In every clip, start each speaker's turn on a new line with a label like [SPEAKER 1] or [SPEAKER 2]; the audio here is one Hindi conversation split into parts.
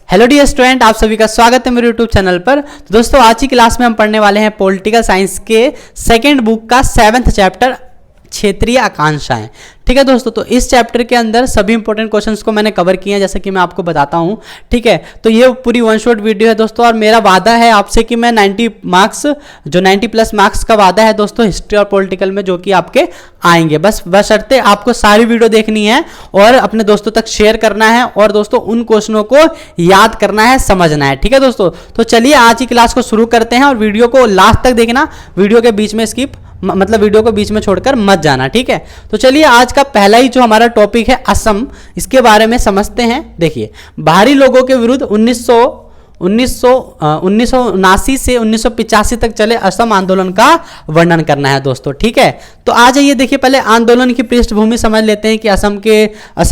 [SPEAKER 1] हेलो डियर स्टूडेंट, आप सभी का स्वागत है मेरे यूट्यूब चैनल पर। तो दोस्तों आज की क्लास में हम पढ़ने वाले हैं पॉलिटिकल साइंस के सेकंड बुक का 7th चैप्टर क्षेत्रीय आकांक्षाएं। ठीक है दोस्तों, तो इस चैप्टर के अंदर सभी इंपॉर्टेंट क्वेश्चंस को मैंने कवर किए हैं, जैसे कि मैं आपको बताता हूं। ठीक है, तो ये पूरी वन शॉट वीडियो है दोस्तों, और मेरा वादा है आपसे कि मैं 90 मार्क्स, जो 90 प्लस मार्क्स का वादा है दोस्तों हिस्ट्री और पॉलिटिकल में, जो कि आपके आएंगे। बस बशर्ते आपको सारी वीडियो देखनी है और अपने दोस्तों तक शेयर करना है, और दोस्तों उन क्वेश्चनों को याद करना है, समझना है। ठीक है दोस्तों, तो चलिए आज की क्लास को शुरू करते हैं, और वीडियो को लास्ट तक देखना, वीडियो के बीच में मतलब वीडियो को बीच में छोड़कर मत जाना। ठीक है, तो चलिए आज का पहला ही जो हमारा टॉपिक है असम, इसके बारे में समझते हैं। देखिए, बाहरी लोगों के विरुद्ध 1979 से 1985 तक चले असम आंदोलन का वर्णन करना है दोस्तों। ठीक है, तो आ जाइए, देखिए पहले आंदोलन की पृष्ठभूमि समझ लेते हैं कि असम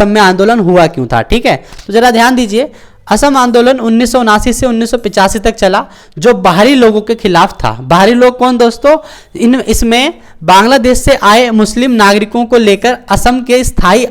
[SPEAKER 1] में आंदोलन हुआ क्यों था। ठीक है, तो जरा ध्यान दीजिए, असम आंदोलन 1979 से 1985 तक चला, जो बाहरी लोगों के खिलाफ था। बाहरी लोग कौन दोस्तों? इसमें बांग्लादेश से आए मुस्लिम नागरिकों को लेकर असम के स्थायी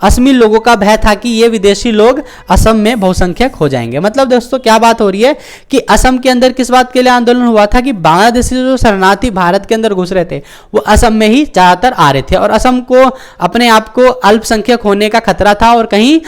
[SPEAKER 1] असमी लोगों का भय था कि ये विदेशी लोग असम में बहुसंख्यक हो जाएंगे। मतलब दोस्तों क्या बात हो रही है कि असम के अंदर किस बात के लिए आंदोलन हुआ था कि बांग्लादेशी जो शरणार्थी भारत के अंदर घुस रहे थे वो असम में ही ज्यादातर आ रहे थे, और असम को अपने आप को अल्पसंख्यक होने का खतरा था, और कहीं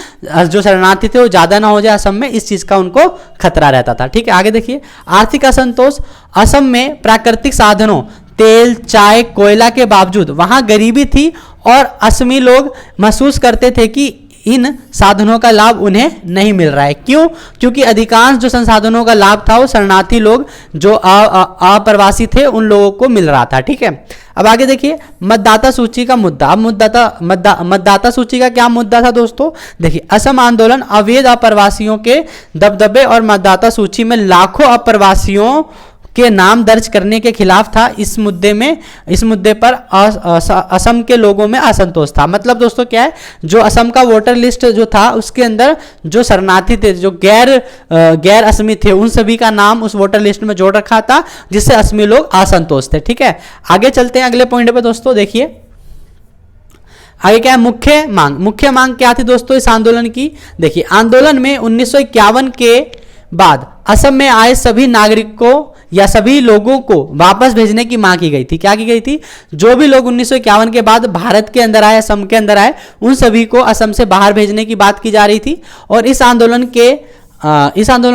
[SPEAKER 1] जो शरणार्थी थे वो ज्यादा ना हो जाए असम में, इस चीज का उनको खतरा रहता था। ठीक है, आगे देखिए, आर्थिक असंतोष। असम में प्राकृतिक साधनों तेल, चाय, कोयला के बावजूद वहां गरीबी थी, और असमी लोग महसूस करते थे कि इन साधनों का लाभ उन्हें नहीं मिल रहा है। क्यों? क्योंकि अधिकांश जो संसाधनों का लाभ था वो शरणार्थी लोग जो अप्रवासी थे उन लोगों को मिल रहा था। ठीक है, अब आगे देखिए, मतदाता सूची का मुद्दा। मतदाता सूची का क्या मुद्दा था दोस्तों? देखिए, असम आंदोलन अवैध अप्रवासियों के दबदबे और मतदाता सूची में लाखों अप्रवासियों के नाम दर्ज करने के खिलाफ था। इस मुद्दे पर असम के लोगों में असंतोष था। मतलब दोस्तों क्या है, जो असम का वोटर लिस्ट जो था उसके अंदर जो शरणार्थी थे, जो गैर असमी थे, उन सभी का नाम उस वोटर लिस्ट में जोड़ रखा था, जिससे असमी लोग असंतोष थे। ठीक है, आगे चलते हैं अगले पॉइंट पे दोस्तों। देखिए आगे क्या है, मुख्य मांग क्या थी दोस्तों इस आंदोलन की? देखिए, आंदोलन में 1951 के बाद असम में आए सभी नागरिकों या सभी लोगों को वापस भेजने की मांग की गई थी। क्या की गई थी? जो भी लोग 1951 के बाद भारत के अंदर आए, असम के अंदर आए, उन सभी को असम से बाहर भेजने की बात की जा रही थी। और इस आंदोलन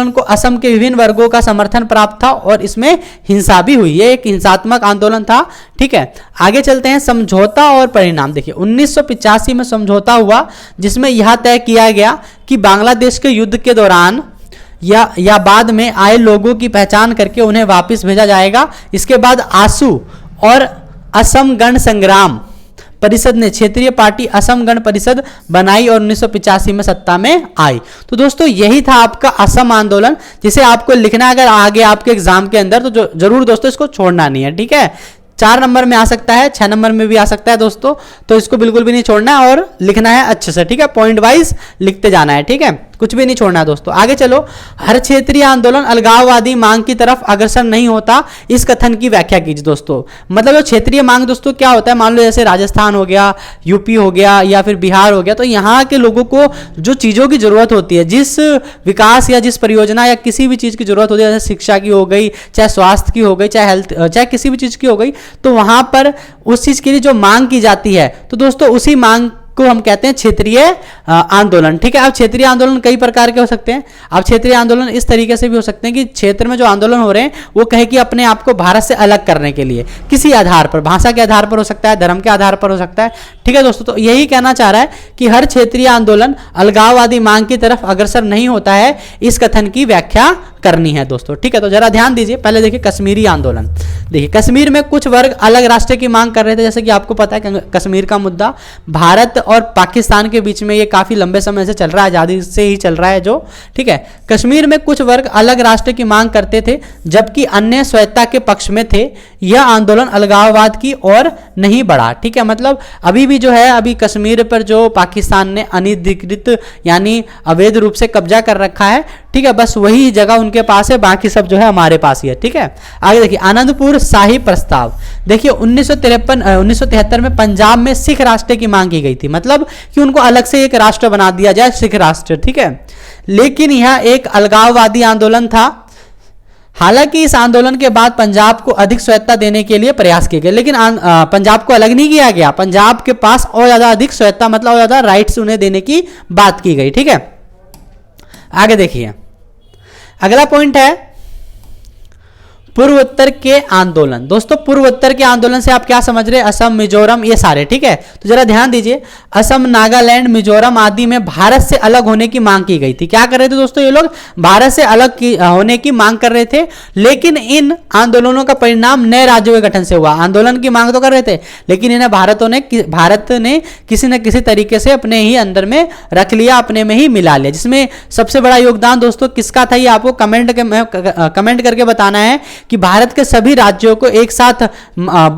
[SPEAKER 1] को असम के विभिन्न वर्गों का समर्थन प्राप्त था, और इसमें हिंसा भी हुई। ये एक हिंसात्मक आंदोलन था। ठीक है, आगे चलते हैं, समझौता और परिणाम। देखिए, 1985 में समझौता हुआ, जिसमें यह तय किया गया कि बांग्लादेश के युद्ध के दौरान या बाद में आए लोगों की पहचान करके उन्हें वापस भेजा जाएगा। इसके बाद आसू और असम गण संग्राम परिषद ने क्षेत्रीय पार्टी असम गण परिषद बनाई और 1985 में सत्ता में आई। तो दोस्तों यही था आपका असम आंदोलन, जिसे आपको लिखना है अगर आगे आपके एग्जाम के अंदर, तो जरूर दोस्तों इसको छोड़ना नहीं है। ठीक है, 4 नंबर में आ सकता है, 6 नंबर में भी आ सकता है दोस्तों, तो इसको बिल्कुल भी नहीं छोड़ना है और लिखना है अच्छे से। ठीक है, पॉइंट वाइज लिखते जाना है। ठीक है, कुछ भी नहीं छोड़ना है दोस्तों। आगे चलो, हर क्षेत्रीय आंदोलन अलगाववादी मांग की तरफ अग्रसर नहीं होता, इस कथन की व्याख्या कीजिए दोस्तों। मतलब जो क्षेत्रीय मांग दोस्तों क्या होता है, मान लो जैसे राजस्थान हो गया, यूपी हो गया, या फिर बिहार हो गया, तो यहाँ के लोगों को जो चीज़ों की जरूरत होती है, जिस विकास या जिस परियोजना या किसी भी चीज़ की जरूरत होती है, जैसे शिक्षा की हो गई, चाहे स्वास्थ्य की हो गई, चाहे हेल्थ, चाहे किसी भी चीज़ की हो गई, तो वहाँ पर उस चीज़ के लिए जो मांग की जाती है, तो दोस्तों उसी मांग को हम कहते हैं क्षेत्रीय आंदोलन। ठीक है, अब क्षेत्रीय आंदोलन कई प्रकार के हो सकते हैं। अब क्षेत्रीय आंदोलन इस तरीके से भी हो सकते हैं कि क्षेत्र में जो आंदोलन हो रहे हैं वो कहे कि अपने आप को भारत से अलग करने के लिए किसी आधार पर, भाषा के आधार पर हो सकता है, धर्म के आधार पर हो सकता है। ठीक है दोस्तों, तो यही कहना चाह रहा है कि हर क्षेत्रीय आंदोलन अलगाववादी मांग की तरफ अग्रसर नहीं होता है, इस कथन की व्याख्या करनी है दोस्तों। ठीक है, तो जरा ध्यान दीजिए, पहले देखिए कश्मीरी आंदोलन। देखिए, कश्मीर में कुछ वर्ग अलग राष्ट्र की मांग कर रहे थे, जैसे कि आपको पता है कश्मीर का मुद्दा भारत और पाकिस्तान के बीच में ये काफी लंबे समय से चल रहा है, आजादी से ही चल रहा है जो। ठीक है, कश्मीर में कुछ वर्ग अलग राष्ट्र की मांग करते थे, जबकि अन्य स्वायत्तता के पक्ष में थे। यह आंदोलन अलगाववाद की ओर नहीं बढ़ा। ठीक है, मतलब अभी भी जो है, अभी कश्मीर पर जो पाकिस्तान ने अनधिकृत यानी अवैध रूप से कब्जा कर रखा है, ठीक है, बस वही जगह उनके पास है, बाकी सब जो है हमारे पास ही है। ठीक है, आगे देखिए आनंदपुर शाही प्रस्ताव। देखिए 1973 में पंजाब में सिख राष्ट्र की मांग की गई थी, मतलब कि उनको अलग से एक राष्ट्र बना दिया जाए, सिख राष्ट्र। ठीक है, लेकिन यह एक अलगाववादी आंदोलन था। हालांकि इस आंदोलन के बाद पंजाब को अधिक स्वायत्तता देने के लिए प्रयास किए गए, लेकिन पंजाब को अलग नहीं किया गया, पंजाब के पास और ज्यादा अधिक स्वायत्तता मतलब और ज्यादा राइट्स उन्हें देने की बात की गई। ठीक है, आगे देखिए अगला पॉइंट है पूर्वोत्तर के आंदोलन। दोस्तों पूर्वोत्तर के आंदोलन से आप क्या समझ रहे हैं? असम, मिजोरम, ये सारे। ठीक है, तो जरा ध्यान दीजिए, असम, नागालैंड, मिजोरम आदि में भारत से अलग होने की मांग की गई थी। क्या कर रहे थे दोस्तों? ये लोग भारत से अलग होने की मांग कर रहे थे, लेकिन इन आंदोलनों का परिणाम नए राज्यों के गठन से हुआ। आंदोलन की मांग तो कर रहे थे, लेकिन इन्हें भारत ने किसी न किसी तरीके से अपने ही अंदर में रख लिया, अपने में ही मिला लिया। जिसमें सबसे बड़ा योगदान दोस्तों किसका था, ये आपको कमेंट करके बताना है कि भारत के सभी राज्यों को एक साथ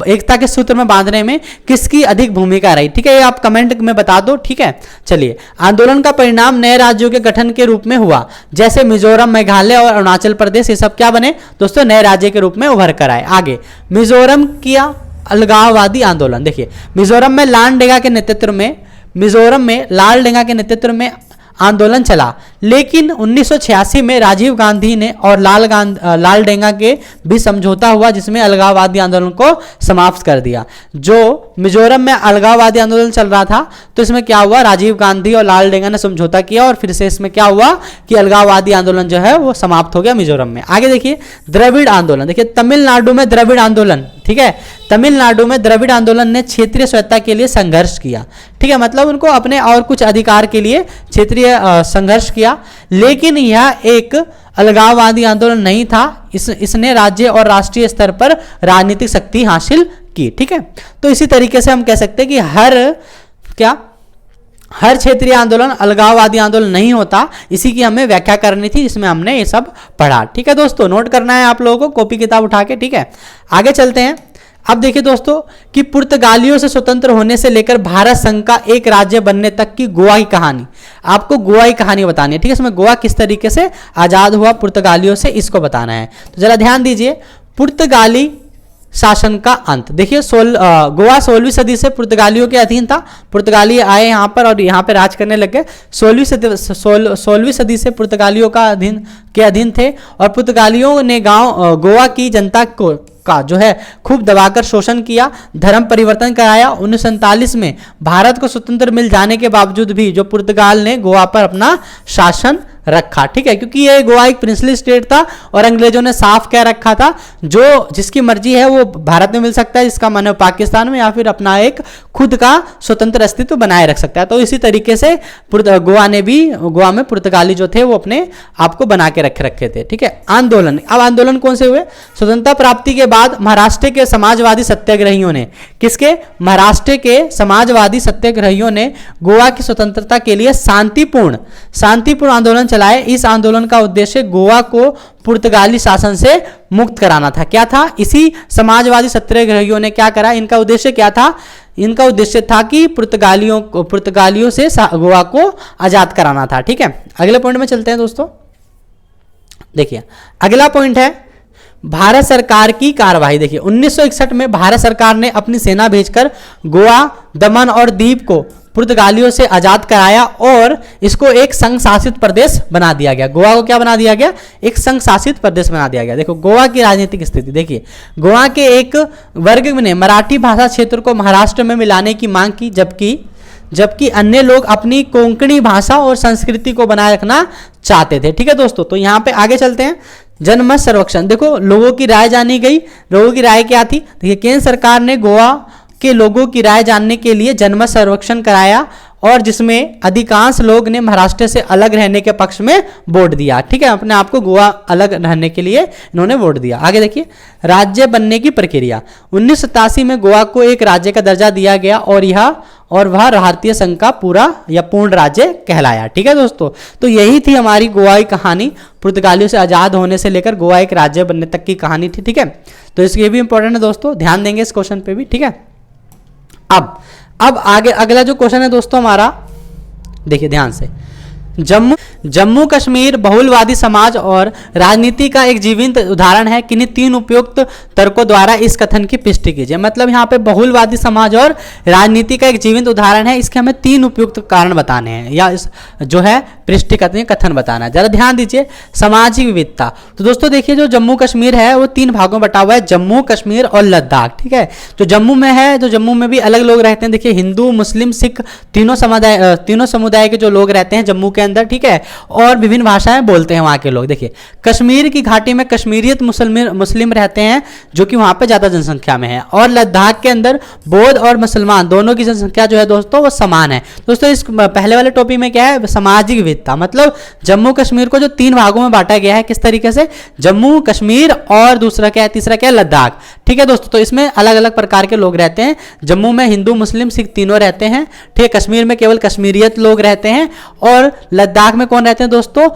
[SPEAKER 1] एकता के सूत्र में बांधने में किसकी अधिक भूमिका रही। ठीक है, ये आप कमेंट में बता दो। ठीक है, चलिए आंदोलन का परिणाम नए राज्यों के गठन के रूप में हुआ, जैसे मिजोरम, मेघालय और अरुणाचल प्रदेश, ये सब क्या बने दोस्तों? नए राज्य के रूप में उभर कर आए। आगे मिजोरम किया अलगाववादी आंदोलन। देखिए मिजोरम में लाल डेंगा के नेतृत्व में आंदोलन चला, लेकिन 1986 में राजीव गांधी ने और लाल डेंगा के भी समझौता हुआ, जिसमें अलगाववादी आंदोलन को समाप्त कर दिया। जो मिजोरम में अलगाववादी आंदोलन चल रहा था, तो इसमें क्या हुआ? राजीव गांधी और लाल डेंगा ने समझौता किया और फिर से इसमें क्या हुआ कि अलगाववादी आंदोलन जो है वो समाप्त हो गया मिजोरम में। आगे देखिए द्रविड़ आंदोलन। देखिए तमिलनाडु में द्रविड़ आंदोलन, ठीक है, तमिलनाडु में द्रविड़ आंदोलन ने क्षेत्रीय स्वायत्तता के लिए संघर्ष किया। ठीक है, मतलब उनको अपने और कुछ अधिकार के लिए क्षेत्रीय संघर्ष किया, लेकिन यह एक अलगाववादी आंदोलन नहीं था। इसने राज्य और राष्ट्रीय स्तर पर राजनीतिक शक्ति हासिल की। ठीक है, तो इसी तरीके से हम कह सकते हैं कि हर क्षेत्रीय आंदोलन अलगाववादी आंदोलन नहीं होता। इसी की हमें व्याख्या करनी थी, जिसमें हमने ये सब पढ़ा। ठीक है दोस्तों, नोट करना है आप लोगों को कॉपी किताब उठा के। ठीक है, आगे चलते हैं। अब देखिए दोस्तों कि पुर्तगालियों से स्वतंत्र होने से लेकर भारत संघ का एक राज्य बनने तक की गोवा की कहानी, आपको गोवा की कहानी बतानी है। ठीक है, इसमें गोवा किस तरीके से आजाद हुआ पुर्तगालियों से, इसको बताना है। तो जरा ध्यान दीजिए, पुर्तगाली शासन का अंत। देखिए गोवा 16वीं सदी से पुर्तगालियों के अधीन था। पुर्तगाली आए यहाँ पर और यहाँ पे राज करने लग गए। 16वीं सदी से पुर्तगालियों का अधीन थे और पुर्तगालियों ने गोवा की जनता का जो है खूब दबाकर शोषण किया, धर्म परिवर्तन कराया। 1947 में भारत को स्वतंत्र मिल जाने के बावजूद भी जो पुर्तगाल ने गोवा पर अपना शासन रखा। ठीक है, क्योंकि ये गोवा एक प्रिंसली स्टेट था और अंग्रेजों ने साफ कह रखा था जो जिसकी मर्जी है वो भारत में मिल सकता है, जिसका मन है पाकिस्तान में, या फिर अपना एक खुद का स्वतंत्र अस्तित्व बनाए रख सकता है। तो इसी तरीके से गोवा में पुर्तगाली जो थे वो अपने आप को बना के रखे थे। ठीक है, आंदोलन। अब आंदोलन कौन से हुए? स्वतंत्रता प्राप्ति के बाद महाराष्ट्र के समाजवादी सत्याग्रहियों ने, किसके? महाराष्ट्र के समाजवादी सत्याग्रहियों ने गोवा की स्वतंत्रता के लिए शांतिपूर्ण आंदोलन चलाए। इस आंदोलन का उद्देश्य गोवा को पुर्तगाली शासन से मुक्त कराना था। क्या था? इसी समाजवादी सत्याग्रहियों ने क्या करा? इनका उद्देश्य क्या था? इनका उद्देश्य था कि पुर्तगालियों से गोवा को आजाद कराना था। ठीक है, अगले पॉइंट में चलते हैं दोस्तों। देखिए अगला पॉइंट है भारत सरकार की कार्यवाही। देखिए 1961 में भारत सरकार ने अपनी सेना भेजकर गोवा, दमन और दीव को पुर्तगालियों से आजाद कराया और इसको एक संघ शासित प्रदेश बना दिया गया। गोवा को क्या बना दिया गया? एक संघ शासित प्रदेश बना दिया गया। देखो गोवा की राजनीतिक स्थिति देखिए, गोवा के एक वर्ग ने मराठी भाषा क्षेत्र को महाराष्ट्र में मिलाने की मांग की, जबकि अन्य लोग अपनी कोंकणी भाषा और संस्कृति को बनाए रखना चाहते थे। ठीक है दोस्तों, तो यहाँ पे आगे चलते हैं। जनमत सर्वेक्षण। देखो लोगों की राय जानी गई। लोगों की राय क्या थी? देखिए केंद्र सरकार ने गोवा के लोगों की राय जानने के लिए जनमत सर्वेक्षण कराया और जिसमें अधिकांश लोग ने महाराष्ट्र से अलग रहने के पक्ष में वोट दिया। ठीक है, अपने आप को गोवा अलग रहने के लिए इन्होंने वोट दिया। आगे देखिए राज्य बनने की प्रक्रिया। 1987 में गोवा को एक राज्य का दर्जा दिया गया और वह भारतीय संघ का पूरा या पूर्ण राज्य कहलाया। ठीक है दोस्तों, तो यही थी हमारी गोवा की कहानी। पुर्तगालियों से आजाद होने से लेकर गोवा एक राज्य बनने तक की कहानी थी। ठीक है, तो इसके भी इंपॉर्टेंट है दोस्तों, ध्यान देंगे इस क्वेश्चन पे भी। ठीक है, अब आगे अगला जो क्वेश्चन है दोस्तों हमारा, देखिए ध्यान से, जम्मू कश्मीर बहुलवादी समाज और राजनीति का एक जीवंत उदाहरण है। किन्हीं तीन उपयुक्त तर्कों द्वारा इस कथन की पुष्टि कीजिए। मतलब यहाँ पे बहुलवादी समाज और राजनीति का एक जीवंत उदाहरण है, इसके हमें तीन उपयुक्त कारण बताने हैं या इस जो है पुष्टि करते हैं, कथन बताना है। जरा ध्यान दीजिए, सामाजिक विविधता। तो दोस्तों देखिए, जो जम्मू कश्मीर है वो तीन भागों में बटा हुआ है, जम्मू कश्मीर और लद्दाख। ठीक है, तो जम्मू में है, तो जम्मू में भी अलग लोग रहते हैं। देखिए, हिंदू, मुस्लिम, सिख तीनों समुदाय के जो लोग रहते हैं जम्मू के अंदर। ठीक है, और विभिन्न भाषाएं बोलते हैं वहां के लोग। देखिए, कश्मीर की घाटी में कश्मीरियत मुस्लिम रहते हैं, जो कि वहां पे ज्यादा जनसंख्या में है। और लद्दाख के अंदर बौद्ध और मुसलमान दोनों की जनसंख्या जो है दोस्तों वो समान है। दोस्तों इस पहले वाले टॉपिक में क्या है, सामाजिक विविधता। मतलब जम्मू कश्मीर को जो तीन भागों में बांटा गया है, किस तरीके से, जम्मू कश्मीर और दूसरा क्या है, तीसरा क्या है, लद्दाख। ठीक है दोस्तों, तो इसमें अलग अलग प्रकार के लोग रहते हैं। जम्मू में हिंदू, मुस्लिम, सिख तीनों रहते हैं। ठीक है, कश्मीर में केवल कश्मीरियत लोग रहते हैं। और लद्दाख में कौन रहते हैं दोस्तों,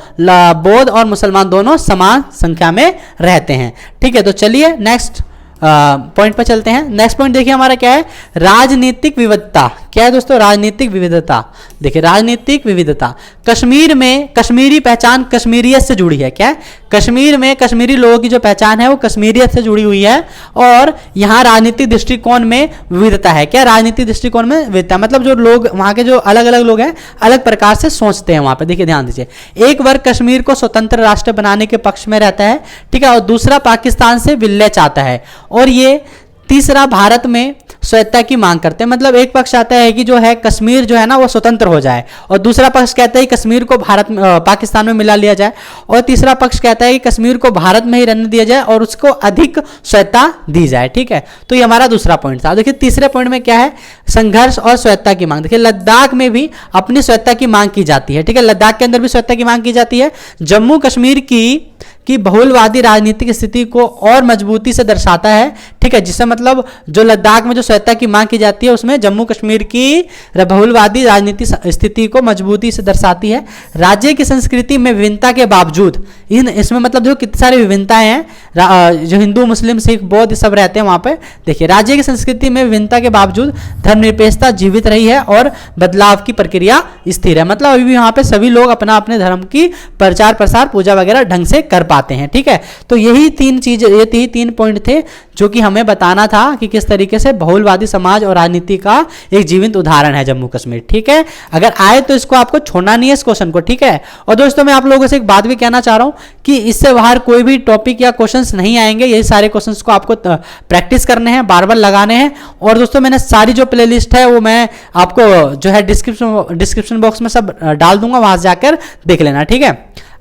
[SPEAKER 1] बौद्ध और मुसलमान दोनों समान संख्या में रहते हैं। ठीक है, तो चलिए नेक्स्ट पॉइंट पर चलते हैं। नेक्स्ट पॉइंट देखिए हमारा क्या है, राजनीतिक विविधता। क्या है दोस्तों, राजनीतिक विविधता। देखिए, राजनीतिक विविधता, कश्मीर में कश्मीरी पहचान कश्मीरियत से जुड़ी है। क्या है, कश्मीर में कश्मीरी लोगों की जो पहचान है वो कश्मीरियत से जुड़ी हुई है। और यहाँ राजनीतिक दृष्टिकोण में विविधता है। क्या, राजनीतिक दृष्टिकोण में विविधता, मतलब जो लोग वहाँ के जो अलग अलग लोग हैं अलग प्रकार से सोचते हैं वहाँ पे। देखिए ध्यान दीजिए, एक वर्ग कश्मीर को स्वतंत्र राष्ट्र बनाने के पक्ष में रहता है। ठीक है, और दूसरा पाकिस्तान से विलय चाहता है। और ये तीसरा भारत में स्वायत्ता की मांग करते हैं। मतलब एक पक्ष आता है कि जो है कश्मीर जो है ना वो स्वतंत्र हो जाए, और दूसरा पक्ष कहता है कि कश्मीर को पाकिस्तान में मिला लिया जाए, और तीसरा पक्ष कहता है कि कश्मीर को भारत में ही रहने दिया जाए और उसको अधिक स्वायत्ता दी जाए। ठीक है, तो ये हमारा दूसरा पॉइंट था। देखिए तीसरे पॉइंट में क्या है, संघर्ष और स्वायत्ता की मांग। देखिए, लद्दाख में भी अपनी स्वायत्ता की मांग की जाती है। ठीक है, लद्दाख के अंदर भी स्वायत्ता की मांग की जाती है। जम्मू कश्मीर की बहुलवादी राजनीतिक स्थिति को और मजबूती से दर्शाता है। ठीक है, जिससे मतलब जो लद्दाख में जो स्वायत्ता की मांग की जाती है उसमें जम्मू कश्मीर की बहुलवादी राजनीतिक स्थिति को मजबूती से दर्शाती है। राज्य की संस्कृति में विभिन्नता के बावजूद इसमें मतलब जो कितनी सारी विभिन्नताएं हैं, जो हिंदू, मुस्लिम, सिख, बौद्ध सब रहते हैं वहां पे। देखिए, राज्य की संस्कृति में विभिन्नता के बावजूद धर्मनिरपेक्षता जीवित रही है और बदलाव की प्रक्रिया स्थिर है। मतलब अभी भी वहां पे सभी लोग अपना अपने धर्म की प्रचार प्रसार, पूजा वगैरह ढंग से कर पाते हैं। ठीक है, तो यही तीन चीज, ये तीन पॉइंट थे जो कि हमें बताना था कि किस तरीके से बहुलवादी समाज और राजनीति का एक जीवंत उदाहरण है जम्मू कश्मीर। ठीक है, अगर आए तो इसको आपको छोड़ना नहीं है इस क्वेश्चन को। ठीक है, और दोस्तों मैं आप लोगों से एक बात भी कहना चाह रहा हूं कि इससे बाहर कोई भी टॉपिक या क्वेश्चंस नहीं आएंगे। यही सारे क्वेश्चंस को आपको प्रैक्टिस करने हैं, बार बार लगाने हैं। और दोस्तों मैंने सारी जो प्लेलिस्ट है वो मैं आपको जो है डिस्क्रिप्शन बॉक्स में सब डाल दूंगा, वहां से जाकर देख लेना। ठीक है,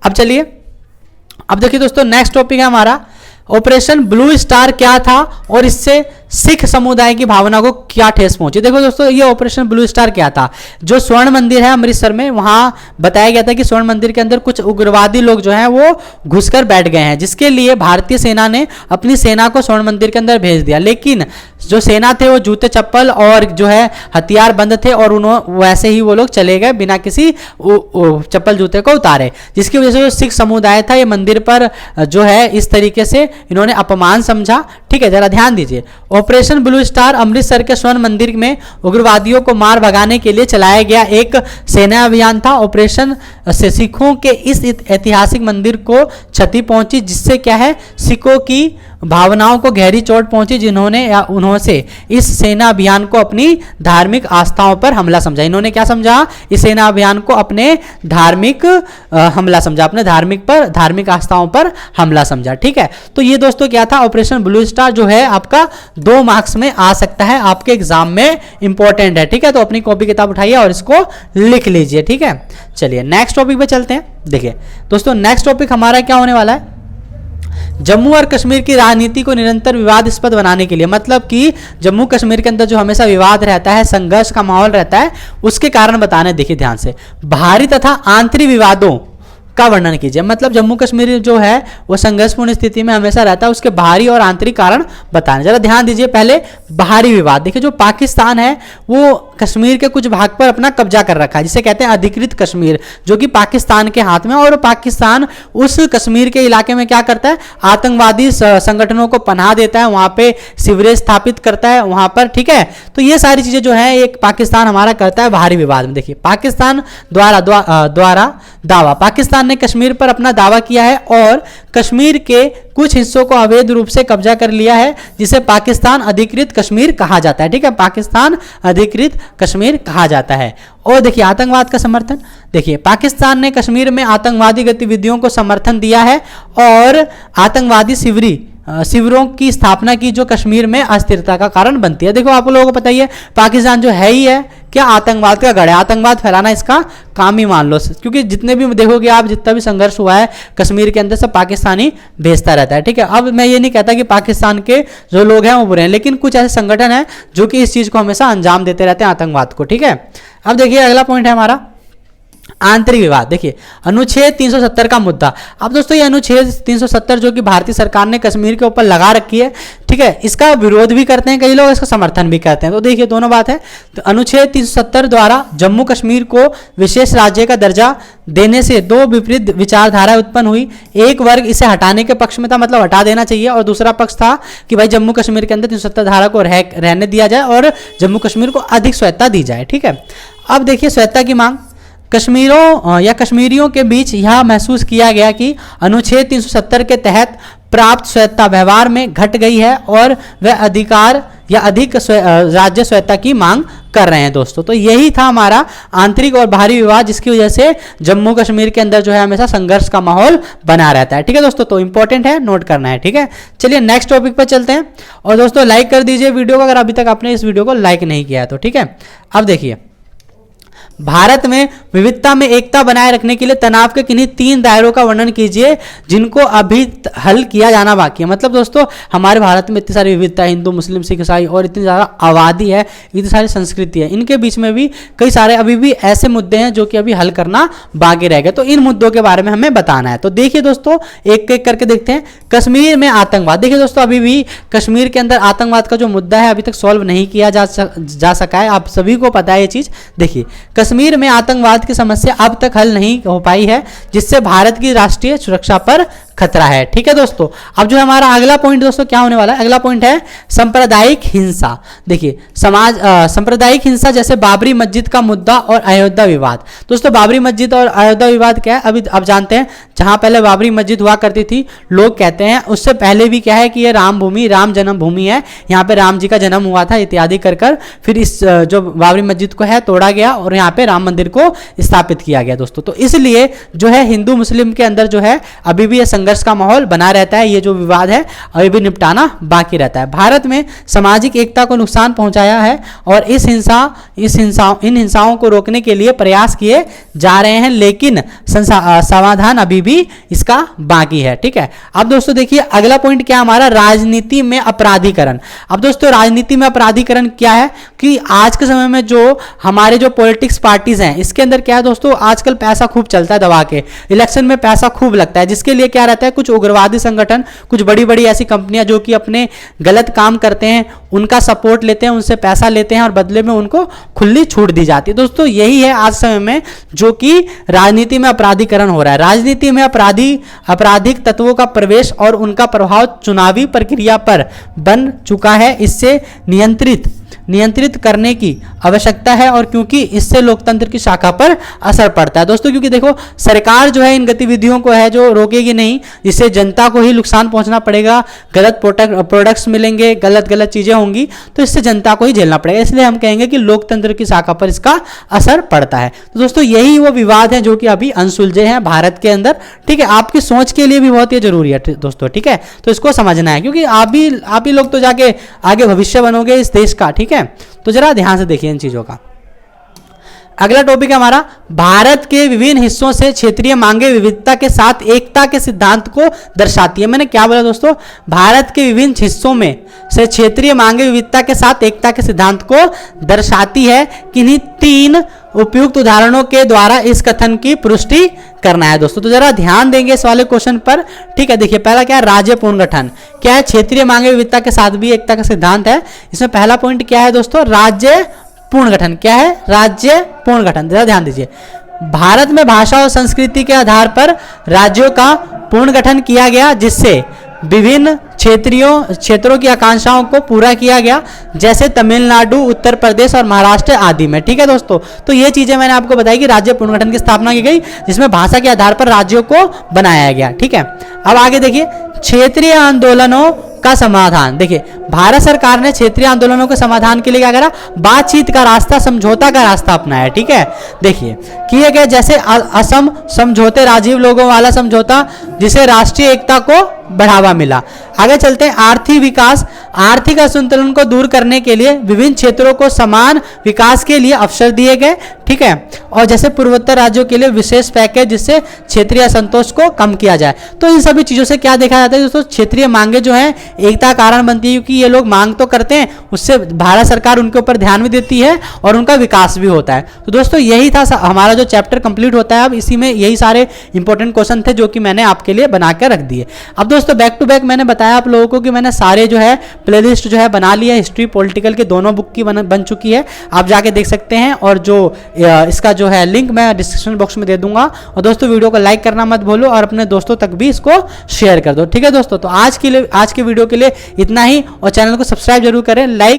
[SPEAKER 1] अब चलिए, अब देखिए दोस्तों नेक्स्ट टॉपिक है हमारा, ऑपरेशन ब्लू स्टार क्या था और इससे सिख समुदाय की भावना को क्या ठेस पहुंची। देखो दोस्तों, ये ऑपरेशन ब्लू स्टार क्या था, जो स्वर्ण मंदिर है अमृतसर में, वहां बताया गया था कि स्वर्ण मंदिर के अंदर कुछ उग्रवादी लोग जो हैं वो घुसकर बैठ गए हैं, जिसके लिए भारतीय सेना ने अपनी सेना को स्वर्ण मंदिर के अंदर भेज दिया। लेकिन जो सेना थे वो जूते चप्पल और जो है हथियार बंद थे, और वैसे ही वो लोग चले गए बिना किसी चप्पल जूते को उतारे, जिसकी वजह से जो सिख समुदाय था ये मंदिर पर जो है इस तरीके से इन्होंने अपमान समझा। ठीक है, जरा ध्यान दीजिए, ऑपरेशन ब्लू स्टार अमृतसर के स्वर्ण मंदिर में उग्रवादियों को मार भगाने के लिए चलाया गया एक सेना अभियान था। ऑपरेशन से सिखों के इस ऐतिहासिक मंदिर को क्षति पहुंची, जिससे क्या है, सिखों की भावनाओं को गहरी चोट पहुंची, जिन्होंने या उन्होंने इस सेना अभियान को अपनी धार्मिक आस्थाओं पर हमला समझा। इन्होंने क्या समझा, इस सेना अभियान को अपने धार्मिक हमला समझा, अपने धार्मिक आस्थाओं पर हमला समझा। ठीक है, तो ये दोस्तों क्या था, ऑपरेशन ब्लू स्टार, जो है आपका 2 मार्क्स में आ सकता है, आपके एग्जाम में इंपॉर्टेंट है। ठीक है, तो अपनी कॉपी किताब उठाइए और इसको लिख लीजिए। ठीक है, चलिए नेक्स्ट टॉपिक पे चलते हैं। देखिए दोस्तों, नेक्स्ट टॉपिक हमारा क्या होने वाला है, जम्मू और कश्मीर की राजनीति को निरंतर विवादास्पद बनाने के लिए। मतलब कि जम्मू कश्मीर के अंदर जो हमेशा विवाद रहता है, संघर्ष का माहौल रहता है, उसके कारण बताने। देखिए ध्यान से, बाहरी तथा आंतरिक विवादों का वर्णन कीजिए। मतलब जम्मू कश्मीर जो है वो संघर्षपूर्ण स्थिति में हमेशा रहता है, उसके बाहरी और आंतरिक कारण बताएं। जरा ध्यान दीजिए, पहले बाहरी विवाद देखिए, जो पाकिस्तान है वो कश्मीर के कुछ भाग पर अपना कब्जा कर रखा है, जिसे कहते हैं अधिकृत कश्मीर, जो कि पाकिस्तान के हाथ में, और पाकिस्तान उस कश्मीर के इलाके में क्या करता है, आतंकवादी संगठनों को पनाह देता है, वहां पे सीवरेज स्थापित करता है वहां पर, ठीक है। तो ये सारी चीजें जो है एक पाकिस्तान हमारा करता है बाहरी विवाद में। देखिए पाकिस्तान द्वारा दावा, पाकिस्तान ने कश्मीर पर अपना दावा किया है और कश्मीर के कुछ हिस्सों को अवैध रूप से कब्जा कर लिया है, जिसे पाकिस्तान अधिकृत कश्मीर कहा जाता है, ठीक है, पाकिस्तान अधिकृत कश्मीर कहा जाता है। और देखिए आतंकवाद का समर्थन, देखिए पाकिस्तान ने कश्मीर में आतंकवादी गतिविधियों को समर्थन दिया है और आतंकवादी शिविरों की स्थापना की, जो कश्मीर में अस्थिरता का कारण बनती है। देखो आप लोगों को पता ही है, पाकिस्तान जो है ही है क्या, आतंकवाद का गढ़ है, आतंकवाद फैलाना इसका काम ही मान लो, क्योंकि जितने भी देखोगे आप, जितना भी संघर्ष हुआ है कश्मीर के अंदर, सब पाकिस्तानी भेजता रहता है, ठीक है। अब मैं ये नहीं कहता कि पाकिस्तान के जो लोग हैं वो बुरे हैं, लेकिन कुछ ऐसे संगठन हैं जो कि इस चीज को हमेशा अंजाम देते रहते हैं, आतंकवाद को, ठीक है। अब देखिए अगला पॉइंट है हमारा आंतरिक विवाद। देखिए अनुच्छेद 370 का मुद्दा। अब दोस्तों ये अनुच्छेद 370 जो कि भारतीय सरकार ने कश्मीर के ऊपर लगा रखी है, ठीक है, इसका विरोध भी करते हैं कई लोग, इसका समर्थन भी करते हैं। तो देखिए दोनों बात है। तो अनुच्छेद 370 द्वारा जम्मू कश्मीर को विशेष राज्य का दर्जा देने से दो विपरीत विचारधारा उत्पन्न हुई। एक वर्ग इसे हटाने के पक्ष में था, मतलब हटा देना चाहिए, और दूसरा पक्ष था कि भाई जम्मू कश्मीर के अंदर 370 धारा को रहने दिया जाए और जम्मू कश्मीर को अधिक स्वायत्ता दी जाए, ठीक है। अब देखिए स्वायत्ता की मांग, कश्मीरियों के बीच यह महसूस किया गया कि अनुच्छेद 370 के तहत प्राप्त स्वायत्ता व्यवहार में घट गई है और वह अधिकार या अधिक राज्य स्वायत्ता की मांग कर रहे हैं दोस्तों। तो यही था हमारा आंतरिक और बाहरी विवाद, जिसकी वजह से जम्मू कश्मीर के अंदर जो है हमेशा संघर्ष का माहौल बना रहता है, ठीक है दोस्तों। तो इंपॉर्टेंट है, नोट करना है, ठीक है। चलिए नेक्स्ट टॉपिक पर चलते हैं। और दोस्तों लाइक कर दीजिए वीडियो को, अगर अभी तक आपने इस वीडियो को लाइक नहीं किया है तो, ठीक है। अब देखिए भारत में विविधता में एकता बनाए रखने के लिए तनाव के किन्हीं 3 दायरों का वर्णन कीजिए जिनको अभी हल किया जाना बाकी है। मतलब दोस्तों हमारे भारत में इतनी सारी विविधता है, हिंदू मुस्लिम सिख ईसाई, और इतनी ज़्यादा आबादी है, इतनी सारी संस्कृति है, इनके बीच में भी कई सारे अभी भी ऐसे मुद्दे हैं जो कि अभी हल करना बाकी रह गए। तो इन मुद्दों के बारे में हमें बताना है। तो देखिए दोस्तों एक एक करके देखते हैं। कश्मीर में आतंकवाद, देखिए दोस्तों अभी भी कश्मीर के अंदर आतंकवाद का जो मुद्दा है अभी तक सॉल्व नहीं किया जा सका है, आप सभी को पता है ये चीज़। देखिए कश्मीर में आतंकवाद की समस्या अब तक हल नहीं हो पाई है, जिससे भारत की राष्ट्रीय सुरक्षा पर खतरा है, ठीक है दोस्तों। अब जो हमारा अगला पॉइंट दोस्तों क्या होने वाला है, अगला पॉइंट है सांप्रदायिक हिंसा। देखिए सांप्रदायिक हिंसा जैसे बाबरी मस्जिद का मुद्दा और अयोध्या विवाद। दोस्तों बाबरी मस्जिद और अयोध्या विवाद क्या है, अभी आप जानते हैं, जहां पहले बाबरी मस्जिद हुआ करती थी, लोग कहते हैं उससे पहले भी क्या है कि ये राम जन्म भूमि है, यहाँ पे राम जी का जन्म हुआ था इत्यादि कर फिर इस जो बाबरी मस्जिद को है तोड़ा गया और यहाँ पे राम मंदिर को स्थापित किया गया दोस्तों। तो इसलिए जो है हिंदू मुस्लिम के अंदर जो है अभी भी ये संघर्ष का माहौल बना रहता है, ये जो विवाद है अभी भी निपटाना बाकी रहता है। भारत में सामाजिक एकता को नुकसान पहुंचाया है और इन हिंसाओं को रोकने के लिए प्रयास किए जा रहे हैं, लेकिन समाधान अभी भी इसका बाकी है, ठीक है। अब दोस्तों देखिए अगला पॉइंट क्या हमारा, राजनीति में अपराधीकरण। अब दोस्तों राजनीति में अपराधीकरण क्या है कि आज के समय में जो हमारे जो पॉलिटिक्स पार्टीज हैं, इसके अंदर क्या है दोस्तों, आजकल पैसा खूब चलता है दबा के, इलेक्शन में पैसा खूब लगता है, जिसके लिए क्या रहता है, कुछ उग्रवादी संगठन, कुछ बड़ी बड़ी ऐसी कंपनियां जो कि अपने गलत काम करते हैं उनका सपोर्ट लेते हैं, उनसे पैसा लेते हैं और बदले में उनको खुली छूट दी जाती है। दोस्तों यही है आज समय में जो कि राजनीति में अपराधीकरण हो रहा है। राजनीति में आपराधिक तत्वों का प्रवेश और उनका प्रभाव चुनावी प्रक्रिया पर बन चुका है। इससे नियंत्रित करने की आवश्यकता है, और क्योंकि इससे लोकतंत्र की शाखा पर असर पड़ता है दोस्तों, क्योंकि देखो सरकार जो है इन गतिविधियों को है जो रोकेगी नहीं, जिससे जनता को ही नुकसान पहुंचना पड़ेगा, गलत प्रोडक्ट्स मिलेंगे, गलत चीजें होंगी, तो इससे जनता को ही झेलना पड़ेगा। इसलिए हम कहेंगे कि लोकतंत्र की शाखा पर इसका असर पड़ता है। तो दोस्तों यही वो विवाद है जो कि अभी अनसुलझे हैं भारत के अंदर, ठीक है। आपकी सोच के लिए भी बहुत ही जरूरी है दोस्तों, ठीक है। तो इसको समझना है, क्योंकि आप ही लोग तो जाके आगे भविष्य बनोगे इस देश का, ठीक है। तो जरा ध्यान से देखिए इन चीजों का। अगला टॉपिक है हमारा, भारत के विभिन्न हिस्सों से क्षेत्रीय मांगे विविधता के साथ एकता के सिद्धांत को दर्शाती है। मैंने क्या बोला दोस्तों, भारत के विभिन्न हिस्सों में से क्षेत्रीय मांगे विविधता के साथ एकता के सिद्धांत को दर्शाती है। किन्हीं 3 उपयुक्त उदाहरणों के द्वारा इस कथन की पुष्टि करना है दोस्तों। तो जरा ध्यान देंगे इस वाले क्वेश्चन पर, ठीक है। देखिए पहला क्या है, राज्य पुनर्गठन। क्या है, क्षेत्रीय मांगे विविधता के साथ भी एकता का सिद्धांत है। इसमें पहला पॉइंट क्या है दोस्तों, राज्य पुनर्गठन। क्या है, राज्य पुनर्गठन। जरा ध्यान दीजिए, भारत में भाषा और संस्कृति के आधार पर राज्यों का पुनर्गठन किया गया, जिससे विभिन्न क्षेत्रों की आकांक्षाओं को पूरा किया गया, जैसे तमिलनाडु, उत्तर प्रदेश और महाराष्ट्र आदि में। ठीक है दोस्तों, तो ये चीजें मैंने आपको बताई कि राज्य पुनर्गठन की स्थापना की गई, जिसमें भाषा के आधार पर राज्यों को बनाया गया। ठीक है, अब आगे देखिए, क्षेत्रीय आंदोलनों का समाधान। देखिए भारत सरकार ने क्षेत्रीय आंदोलनों के समाधान के लिए क्या करा, बातचीत का रास्ता, समझौता का रास्ता अपनाया। ठीक है, देखिए किए गए जैसे असम समझौते, राजीव लोगों वाला समझौता, जिसे राष्ट्रीय एकता को बढ़ावा मिला। आगे चलते हैं, आर्थिक विकास। आर्थिक असंतुलन को दूर करने के लिए विभिन्न क्षेत्रों को समान विकास के लिए अवसर दिए गए। ठीक है, और जैसे पूर्वोत्तर राज्यों के लिए विशेष पैकेज, जिससे क्षेत्रीय असंतोष को कम किया जाए। तो इन सभी चीजों से क्या देखा जाता है दोस्तों, क्षेत्रीय मांगे जो है एकता कारण बनती है, क्योंकि ये लोग मांग तो करते हैं, उससे भारत सरकार उनके ऊपर ध्यान भी देती है और उनका विकास भी होता है। तो दोस्तों यही था हमारा जो चैप्टर कंप्लीट होता है। अब इसी में यही सारे इंपॉर्टेंट क्वेश्चन थे जो कि मैंने आपके लिए बना के रख दिए। अब दोस्तों बैक टू बैक मैंने बताया आप लोगों को कि मैंने सारे जो है प्लेलिस्ट जो है बना लिया, हिस्ट्री पॉलिटिकल के दोनों बुक की बन चुकी है, आप जाके देख सकते हैं। और जो इसका जो है लिंक मैं डिस्क्रिप्शन बॉक्स में दे दूंगा। और दोस्तों वीडियो को लाइक करना मत भूलो और अपने दोस्तों तक भी इसको शेयर कर दो। ठीक है दोस्तों, तो आज के वीडियो के लिए इतना ही, और चैनल को सब्सक्राइब जरूर करें, लाइक